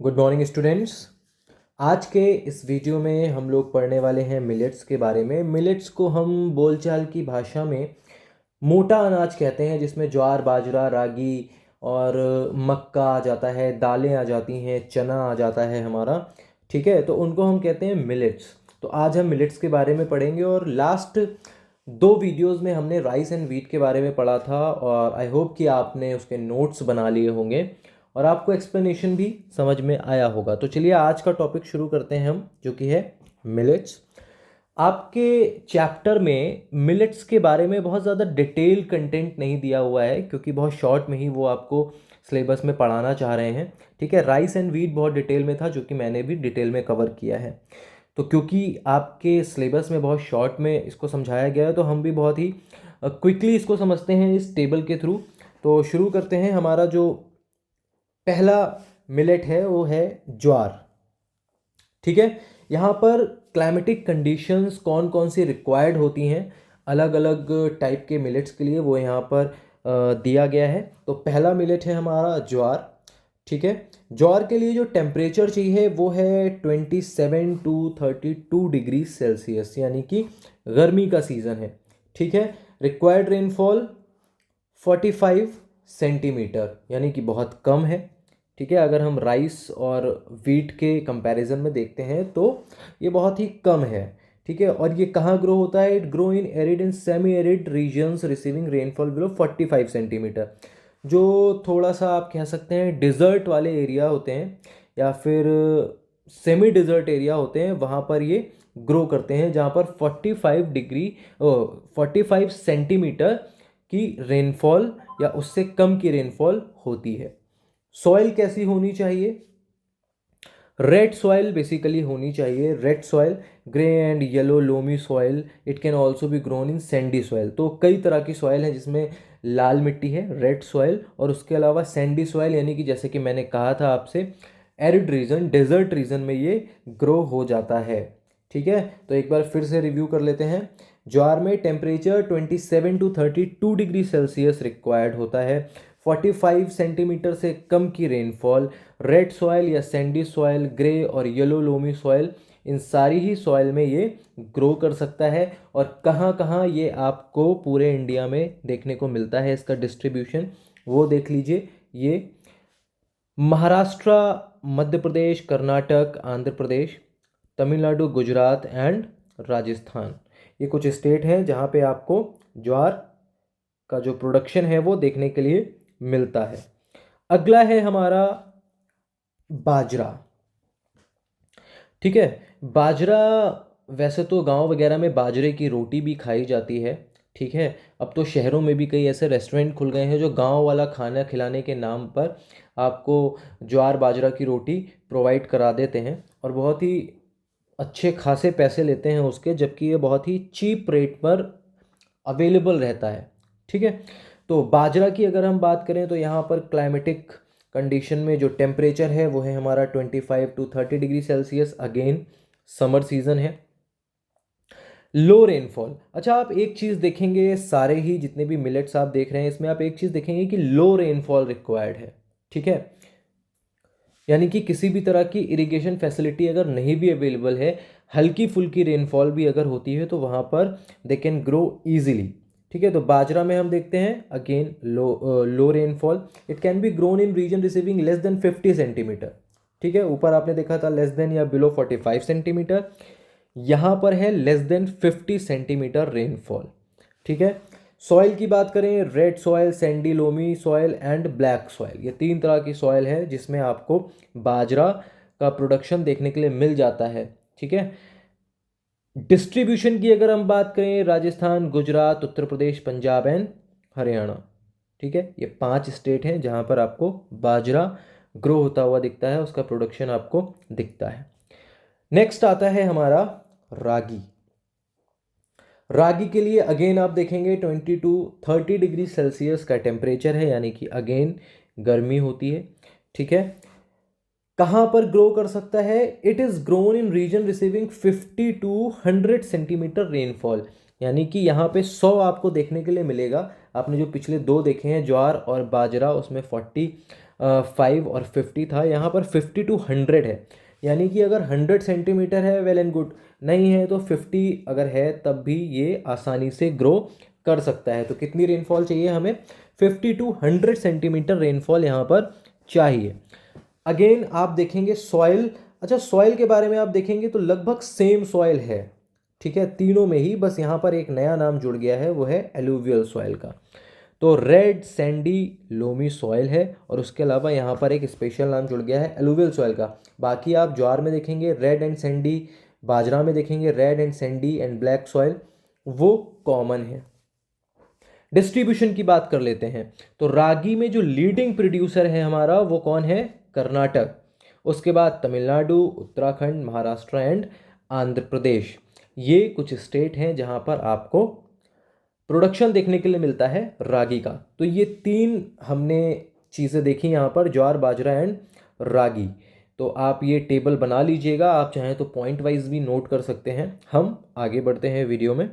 Good morning students. आज के इस वीडियो में हम लोग पढ़ने वाले हैं मिलेट्स के बारे में। मिलेट्स को हम बोलचाल की भाषा में मोटा अनाज कहते हैं, जिसमें ज्वार, बाजरा, रागी और मक्का आ जाता है, दालें आ जाती हैं, चना आ जाता है हमारा। ठीक है, तो उनको हम कहते हैं मिलेट्स। तो आज हम मिलेट्स के बारे में पढ़ेंगे और लास्ट दो वीडियोस में हमने राइस एंड व्हीट के बारे में पढ़ा था और आई होप कि आपने उसके नोट्स बना लिए होंगे और आपको एक्सप्लेनेशन भी समझ में आया होगा। तो चलिए आज का टॉपिक शुरू करते हैं हम, जो कि है मिलेट्स। आपके चैप्टर में मिलेट्स के बारे में बहुत ज़्यादा डिटेल कंटेंट नहीं दिया हुआ है, क्योंकि बहुत शॉर्ट में ही वो आपको सिलेबस में पढ़ाना चाह रहे हैं। ठीक है, राइस एंड व्हीट बहुत डिटेल में था, जो कि मैंने भी डिटेल में कवर किया है। तो क्योंकि आपके सिलेबस में बहुत शॉर्ट में इसको समझाया गया है, तो हम भी बहुत ही क्विकली इसको समझते हैं इस टेबल के थ्रू। तो शुरू करते हैं। हमारा जो पहला मिलेट है वो है ज्वार। ठीक है, यहाँ पर क्लाइमेटिक कंडीशंस कौन कौन सी रिक्वायर्ड होती हैं अलग अलग टाइप के मिलेट्स के लिए, वो यहाँ पर दिया गया है। तो पहला मिलेट है हमारा ज्वार। ठीक है, ज्वार के लिए जो टेम्परेचर चाहिए वो है 27 to 32 डिग्री सेल्सियस, यानी कि गर्मी का सीज़न है। ठीक है, रिक्वायर्ड रेनफॉल 45 सेंटीमीटर, यानी कि बहुत कम है। ठीक है, अगर हम राइस और वीट के कंपैरिजन में देखते हैं तो ये बहुत ही कम है। ठीक है, और ये कहाँ ग्रो होता है? It grow in arid and semi arid regions receiving rainfall below 45 centimetre. जो थोड़ा सा आप कह सकते हैं डिज़र्ट वाले एरिया होते हैं या फिर सेमी डिज़र्ट एरिया होते हैं, वहाँ पर ये ग्रो करते हैं, जहाँ पर 45 सेंटीमीटर की रेनफॉल या उससे कम की रेनफॉल होती है। सॉइल कैसी होनी चाहिए? रेड सॉइल बेसिकली होनी चाहिए। Red soil, grey and yellow loamy soil, it can also be grown in Sandy soil. तो कई तरह की सॉइल है, जिसमें लाल मिट्टी है, रेड सॉइल, और उसके अलावा सैंडी सॉइल, यानी कि जैसे कि मैंने कहा था आपसे, एरिड रीजन, डेजर्ट रीजन में ये ग्रो हो जाता है। ठीक है, तो एक बार फिर से रिव्यू कर लेते हैं। ज्वार में temperature 27 to 32 degree Celsius required होता है, 45 सेंटीमीटर से कम की रेनफॉल, रेड सॉयल या सैंडी सॉयल, ग्रे और येलो लोमी सॉयल, इन सारी ही सॉयल में ये ग्रो कर सकता है। और कहाँ कहाँ ये आपको पूरे इंडिया में देखने को मिलता है, इसका डिस्ट्रीब्यूशन वो देख लीजिए। ये महाराष्ट्र, मध्य प्रदेश, कर्नाटक, आंध्र प्रदेश, तमिलनाडु, गुजरात एंड राजस्थान, ये कुछ स्टेट हैं जहाँ पे आपको ज्वार का जो प्रोडक्शन है वो देखने के लिए मिलता है। अगला है हमारा बाजरा। ठीक है, बाजरा, वैसे तो गांव वगैरह में बाजरे की रोटी भी खाई जाती है। ठीक है, अब तो शहरों में भी कई ऐसे रेस्टोरेंट खुल गए हैं जो गांव वाला खाना खिलाने के नाम पर आपको ज्वार बाजरा की रोटी प्रोवाइड करा देते हैं और बहुत ही अच्छे खासे पैसे लेते हैं उसके, जबकि ये बहुत ही चीप रेट पर अवेलेबल रहता है। ठीक है, तो बाजरा की अगर हम बात करें तो यहाँ पर क्लाइमेटिक कंडीशन में जो टेम्परेचर है वो है हमारा 25 to 30 degree Celsius, again summer season है। Low rainfall. अच्छा, आप एक चीज़ देखेंगे, सारे ही जितने भी मिलेट्स आप देख रहे हैं इसमें आप एक चीज़ देखेंगे कि लो रेनफॉल रिक्वायर्ड है। ठीक है, यानी कि किसी भी तरह की इरिगेशन फैसिलिटी अगर नहीं भी अवेलेबल है, हल्की फुल्की रेनफॉल भी अगर होती है तो वहाँ पर दे कैन ग्रो ईजिली। ठीक है, तो बाजरा में हम देखते हैं again low rainfall, it can be grown in region receiving less than 50 centimetre. ठीक है, ऊपर आपने देखा था लेस देन या बिलो 45 सेंटीमीटर, यहाँ पर है लेस देन 50 सेंटीमीटर रेनफॉल। ठीक है, सॉइल की बात करें, red soil, Sandy loamy soil and black soil, ये तीन तरह की सॉइल है जिसमें आपको बाजरा का प्रोडक्शन देखने के लिए मिल जाता है। ठीक है, डिस्ट्रीब्यूशन की अगर हम बात करें, राजस्थान, गुजरात, उत्तर प्रदेश, पंजाब एंड हरियाणा। ठीक है, ये 5 स्टेट हैं जहां पर आपको बाजरा ग्रो होता हुआ दिखता है, उसका प्रोडक्शन आपको दिखता है। नेक्स्ट आता है हमारा रागी। रागी के लिए अगेन आप देखेंगे 20 to 30 डिग्री सेल्सियस का टेम्परेचर है, यानी कि अगेन गर्मी होती है। ठीक है, कहाँ पर ग्रो कर सकता है? It is grown in region receiving 50 to 100 centimetre rainfall, यानी कि यहाँ पे 100 आपको देखने के लिए मिलेगा। आपने जो पिछले दो देखे हैं ज्वार और बाजरा, उसमें 40 5 और 50 था, यहाँ पर 50 to 100 है। यानी कि अगर 100 सेंटीमीटर है वेल एंड गुड, नहीं है तो 50 अगर है तब भी ये आसानी से ग्रो कर सकता है। तो कितनी रेनफॉल चाहिए हमें? 50 to 100 सेंटीमीटर रेनफॉल यहाँ पर चाहिए। अगेन आप देखेंगे सॉइल, अच्छा सॉइल के बारे में आप देखेंगे तो लगभग सेम सॉइल है, ठीक है, तीनों में ही, बस यहाँ पर एक नया नाम जुड़ गया है, वो है एलुवियल सॉइल का। तो रेड सैंडी लोमी सॉइल है, और उसके अलावा यहाँ पर एक स्पेशल नाम जुड़ गया है एलुवियल सॉइल का। बाकी आप ज्वार में देखेंगे रेड एंड सैंडी, बाजरा में देखेंगे red and Sandy and black soil, वो कॉमन है। डिस्ट्रीब्यूशन की बात कर लेते हैं, तो रागी में जो लीडिंग प्रोड्यूसर है हमारा वो कौन है? कर्नाटक। उसके बाद तमिलनाडु, उत्तराखंड, महाराष्ट्र एंड आंध्र प्रदेश, ये कुछ स्टेट हैं जहां पर आपको प्रोडक्शन देखने के लिए मिलता है रागी का। तो ये तीन हमने चीज़ें देखी यहाँ पर, ज्वार, बाजरा एंड रागी। तो आप ये टेबल बना लीजिएगा, आप चाहें तो पॉइंट वाइज भी नोट कर सकते हैं। हम आगे बढ़ते हैं वीडियो में,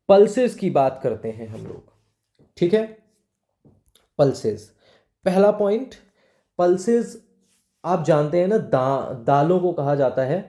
पल्सेस की बात करते हैं हम लोग, ठीक है। पल्सेस, पहला पॉइंट, पल्सेस आप जानते हैं ना, दालों को कहा जाता है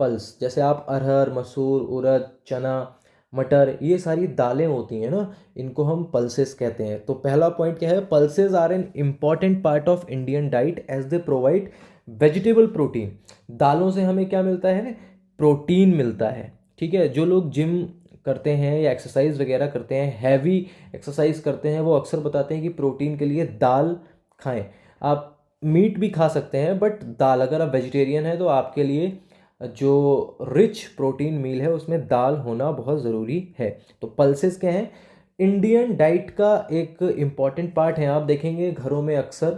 पल्स। जैसे आप अरहर, मसूर, उड़द, चना, मटर, ये सारी दालें होती हैं ना, इनको हम पल्सेस कहते हैं। तो पहला पॉइंट क्या है? Pulses are an important part of Indian diet as they provide vegetable protein. दालों से हमें क्या मिलता है? प्रोटीन मिलता है, ठीक है। जो लोग जिम करते हैं या एक्सरसाइज वगैरह करते हैं, हैवी एक्सरसाइज करते हैं, वो अक्सर बताते हैं कि प्रोटीन के लिए दाल खाएं। आप मीट भी खा सकते हैं, बट दाल, अगर आप वेजिटेरियन हैं तो आपके लिए जो रिच प्रोटीन मील है उसमें दाल होना बहुत ज़रूरी है। तो पल्सेस क्या हैं? इंडियन डाइट का एक इम्पॉर्टेंट पार्ट है। आप देखेंगे घरों में अक्सर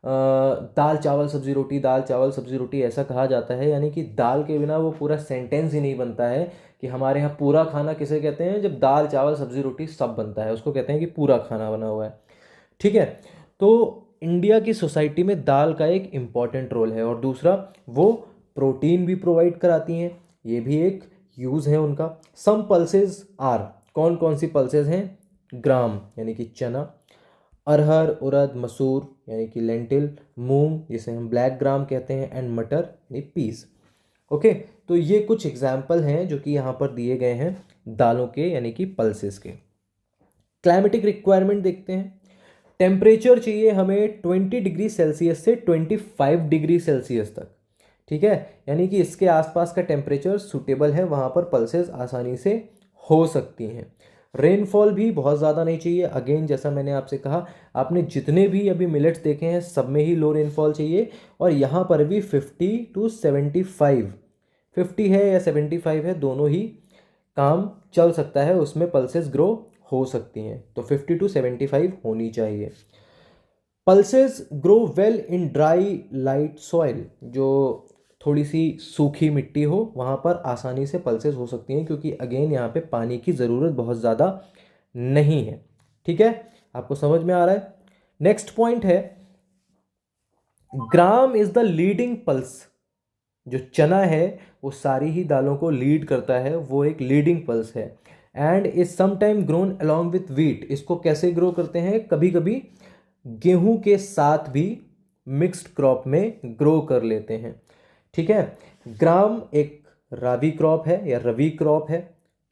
दाल चावल सब्जी रोटी, दाल चावल सब्जी रोटी ऐसा कहा जाता है, यानी कि दाल के बिना वो पूरा सेंटेंस ही नहीं बनता है। कि हमारे यहाँ पूरा खाना किसे कहते हैं? जब दाल चावल सब्जी रोटी सब बनता है उसको कहते हैं कि पूरा खाना बना हुआ है, ठीक है। तो इंडिया की सोसाइटी में दाल का एक इम्पॉर्टेंट रोल है, और दूसरा वो प्रोटीन भी प्रोवाइड कराती हैं, ये भी एक यूज़ है उनका। सम पल्सेस आर, कौन कौन सी पल्सेस हैं? ग्राम यानी कि चना, अरहर, उड़द, मसूर यानी कि लेंटिल, मूंग जिसे हम ब्लैक ग्राम कहते हैं, एंड मटर यानी पीस। ओके, तो ये कुछ एग्जाम्पल हैं जो कि यहाँ पर दिए गए हैं दालों के यानी कि पल्सेस के। क्लाइमेटिक रिक्वायरमेंट देखते हैं। टेम्परेचर चाहिए हमें 20 डिग्री सेल्सियस से 25 डिग्री सेल्सियस तक, ठीक है। यानी कि इसके आसपास का टेम्परेचर सूटेबल है, वहाँ पर पल्सेस आसानी से हो सकती हैं। रेनफॉल भी बहुत ज़्यादा नहीं चाहिए। अगेन जैसा मैंने आपसे कहा, आपने जितने भी अभी मिलेट्स देखे हैं सब में ही लो रेनफॉल चाहिए, और यहाँ पर भी 50 to 75, 50 है या 75 है, दोनों ही काम चल सकता है, उसमें पल्सेस ग्रो हो सकती हैं। तो 50 to 75 होनी चाहिए। Pulses grow well in dry light soil, जो थोड़ी सी सूखी मिट्टी हो वहाँ पर आसानी से पल्सेस हो सकती हैं, क्योंकि अगेन यहाँ पे पानी की ज़रूरत बहुत ज़्यादा नहीं है, ठीक है। आपको समझ में आ रहा है? नेक्स्ट पॉइंट है, gram is the leading pulse. जो चना है वो सारी ही दालों को लीड करता है, वो एक लीडिंग पल्स है, and is sometime grown along with wheat. इसको कैसे ग्रो करते हैं? कभी कभी गेहूं के साथ भी मिक्स्ड क्रॉप में ग्रो कर लेते हैं, ठीक है। ग्राम एक राबी क्रॉप है या रबी क्रॉप है,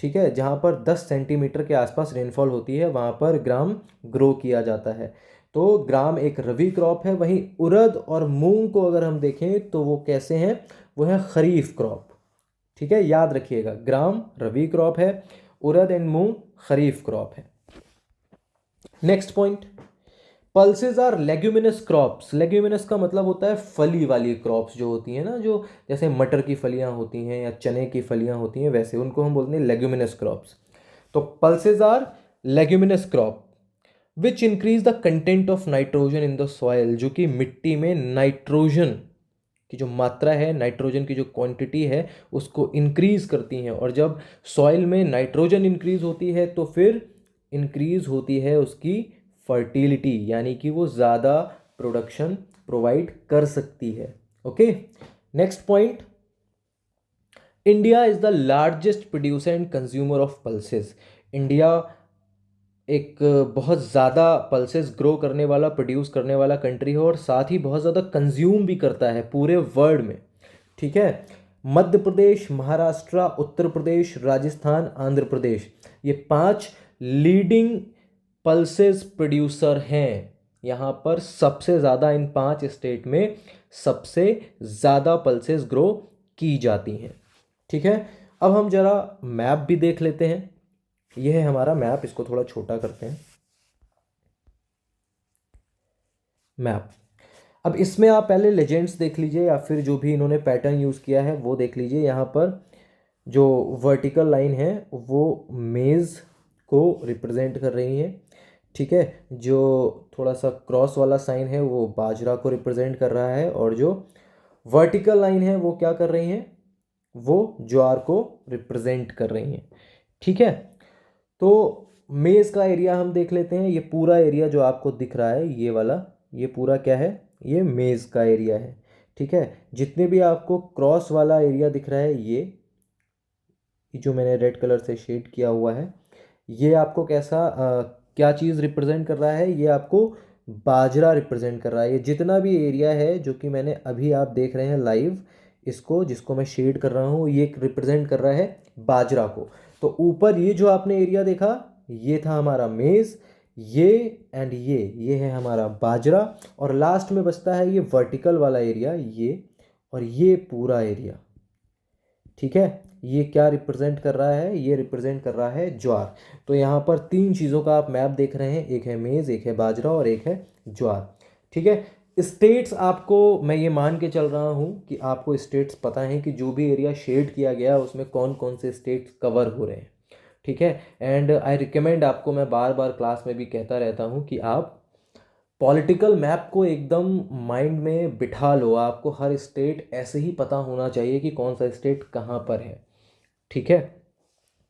ठीक है, जहाँ पर 10 सेंटीमीटर के आसपास रेनफॉल होती है वहाँ पर ग्राम ग्रो किया जाता है। तो ग्राम एक रबी क्रॉप है। वहीं उड़द और मूंग को अगर हम देखें तो वो कैसे हैं? वो है खरीफ क्रॉप, ठीक है, याद रखिएगा, ग्राम रबी क्रॉप है, उड़द एंड मूंग खरीफ क्रॉप है। Next point, pulses are leguminous crops. Leguminous का मतलब होता है फली वाली क्रॉप्स जो होती हैं ना, जो जैसे मटर की फलियां होती हैं या चने की फलियां होती हैं, वैसे उनको हम बोलते हैं लेग्यूमिनस क्रॉप्स। तो pulses are leguminous crop which increase the content of nitrogen in the soil, जो कि मिट्टी में नाइट्रोजन की जो मात्रा है, नाइट्रोजन की जो क्वांटिटी है उसको इंक्रीज करती हैं। और जब सॉइल में नाइट्रोजन इंक्रीज होती है तो फिर इंक्रीज होती है उसकी फर्टिलिटी, यानी कि वो ज़्यादा प्रोडक्शन प्रोवाइड कर सकती है। Okay, next point, India is the largest producer and consumer of pulses. India एक बहुत ज़्यादा पल्सेस ग्रो करने वाला, प्रोड्यूस करने वाला कंट्री है और साथ ही बहुत ज़्यादा कंज्यूम भी करता है पूरे वर्ल्ड में। ठीक है, मध्य प्रदेश, महाराष्ट्र, उत्तर प्रदेश, राजस्थान, आंध्र प्रदेश, ये 5 लीडिंग पल्सेस प्रोड्यूसर हैं। यहाँ पर सबसे ज़्यादा इन 5 स्टेट में सबसे ज़्यादा पल्सेस ग्रो की जाती हैं। ठीक है, अब हम ज़रा मैप भी देख लेते हैं। यह है हमारा मैप, इसको थोड़ा छोटा करते हैं। मैप, अब इसमें आप पहले लेजेंड्स देख लीजिए या फिर जो भी इन्होंने पैटर्न यूज़ किया है वो देख लीजिए। यहाँ पर जो वर्टिकल लाइन है वो मेज़ को रिप्रेजेंट कर रही है। ठीक है, जो थोड़ा सा क्रॉस वाला साइन है वो बाजरा को रिप्रेजेंट कर रहा है और जो वर्टिकल लाइन है वो क्या कर रही हैं, वो ज्वार को रिप्रेजेंट कर रही हैं। ठीक है, तो मेज़ का एरिया हम देख लेते हैं। ये पूरा एरिया जो आपको दिख रहा है ये वाला, ये पूरा क्या है, ये मेज़ का एरिया है। ठीक है, जितने भी आपको क्रॉस वाला एरिया दिख रहा है ये जो मैंने रेड कलर से शेड किया हुआ है, ये आपको कैसा क्या चीज़ रिप्रेजेंट कर रहा है, ये आपको बाजरा रिप्रेजेंट कर रहा है। ये जितना भी एरिया है जो कि मैंने अभी आप देख रहे हैं लाइव, इसको जिसको मैं शेड कर रहा हूँ, ये रिप्रेजेंट कर रहा है बाजरा को। तो ऊपर ये जो आपने एरिया देखा ये था हमारा मेज़, ये एंड ये है हमारा बाजरा, और लास्ट में बचता है ये वर्टिकल वाला एरिया, ये और ये पूरा एरिया। ठीक है, ये क्या रिप्रेजेंट कर रहा है, ये रिप्रेजेंट कर रहा है ज्वार। तो यहाँ पर 3 चीज़ों का आप मैप देख रहे हैं, एक है मेज़, एक है बाजरा और एक है ज्वार। ठीक है, स्टेट्स आपको मैं ये मान के चल रहा हूँ कि आपको स्टेट्स पता है कि जो भी एरिया शेड किया गया उसमें कौन कौन से स्टेट्स कवर हो रहे हैं। ठीक है, एंड आई रिकमेंड आपको, मैं बार बार क्लास में भी कहता रहता हूँ कि आप पॉलिटिकल मैप को एकदम माइंड में बिठा लो। आपको हर स्टेट ऐसे ही पता होना चाहिए कि कौन सा स्टेट कहाँ पर है। ठीक है,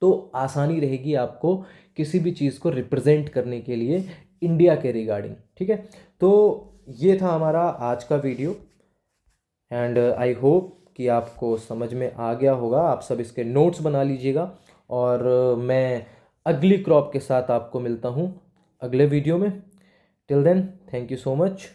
तो आसानी रहेगी आपको किसी भी चीज़ को रिप्रेजेंट करने के लिए इंडिया के रिगार्डिंग। ठीक है, तो ये था हमारा आज का वीडियो एंड आई होप कि आपको समझ में आ गया होगा। आप सब इसके नोट्स बना लीजिएगा और मैं अगली क्रॉप के साथ आपको मिलता हूँ अगले वीडियो में। Till then, thank you so much.